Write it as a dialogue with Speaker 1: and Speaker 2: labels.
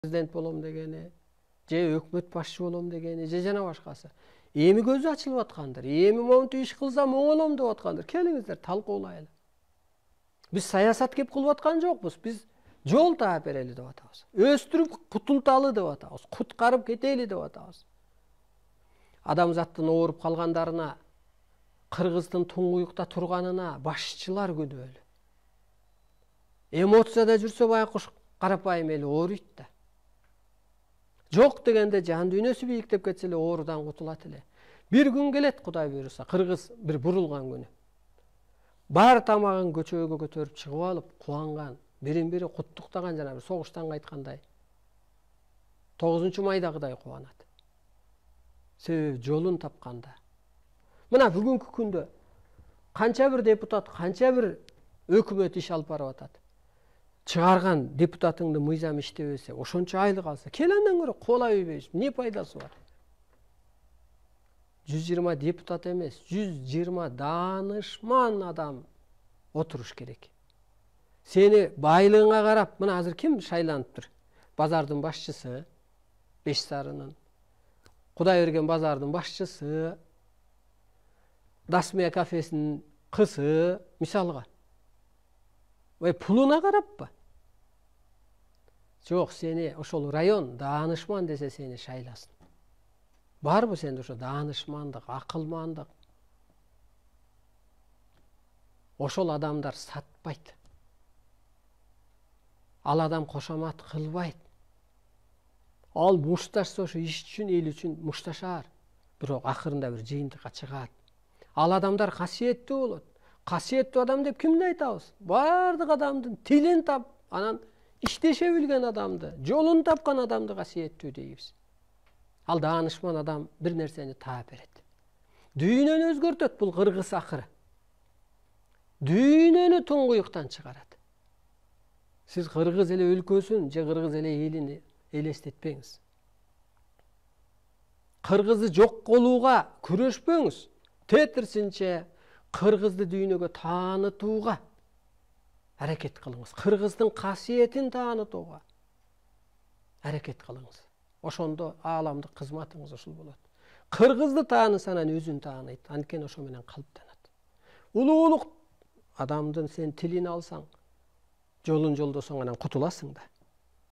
Speaker 1: президент болом дегени, же өкмөт башчы болом дегени, же жана башкасы. Эми көзү ачылып аткандыр. Эми монтип иш кылсам оңолом деп аткандыр. Келиңиздер, талкуулайлы. Биз саясат кеп кылып аткан жокпуз. Биз жол таап берели деп атабыз. Өстүрүп кутулталы деп атабыз. Куткарып кетели деп атабыз. Адамзаттын ооруп калгандарына, кыргыздын туңгуюкта турганына башчылар күнөөлүү. Эмоцияда жүрсө байкуш карапайым эл ооруйт да. Жок дегенде жан дүйнөсү бийиктеп кетсе эле оорудан кутулат эле. Бир күн келет, Кудай буйруса, кыргыз бир бурулган күнү. Бар тамагын көчөгө көтөрүп чыгып алып, кубанган, бирин-бири куттуктаган жана бир согуштан кайткандай. 9 майдагыдай кубанат. Себеби жолун тапканда. Мына бүгүнкү күндө канча бир депутат, канча бир өкмөт иш алып барып атат. Чыгарган депутатыңды мыйзам иштебесе, ошончо айлык алса, кел андан көрө кубалап ийбейбиз. Не пайдасы бар? 120 депутат эмес, 120 даанышман адам отуруш керек. Сени байлыгыңа карап, мына азыр ким шайланыптыр? Базардын башчысы, Беш Сарынын. Кудай берген базардын башчысы, Дасмия кафесинин кызы, мисалга. Пулуна караппы? Жок, сени ошол район даанышман десе сени шайласын. Барбы сенде ошо даанышмандык, акылмандык? Ошол адамдар сатпайт. Ал адам кошомат кылбайт. Ал мушташса ошо иш үчүн, эл үчүн мушташар. Бирок акырында бир жыйынтыкка чыгат. Ал адамдар касиеттүү болот. Касиеттүү адам деп кимди айтабыз? Бардык адамдын тилин тап, анан иштеше билген адамды, жолун тапкан адамды касиеттүү дейбиз. Ал даанышман адам бир нерсени таап берет. Дүйнөнү өзгөртөт бул кыргыз акыры. Дүйнөнү туңгуюктан чыгарат. Сиз кыргыз эле өлкөсүн же кыргыз эле элин элестетпеңиз. Кыргызды жок кылууга күрөшпөңүз. Тетирсинче кыргызды дүйнөгө таанытууга аракет кылыңыз. Кыргыздын касиетин таанытууга аракет кылыңыз. Ошондо ааламдык кызматыңыз ушул болот. Кыргызды таанысаң анан өзүн тааныйт. Анткени ошо менен калыптанат. Улуулук адамдын сен тилин алсаң, жолун жолдосоң анан кутуласың да.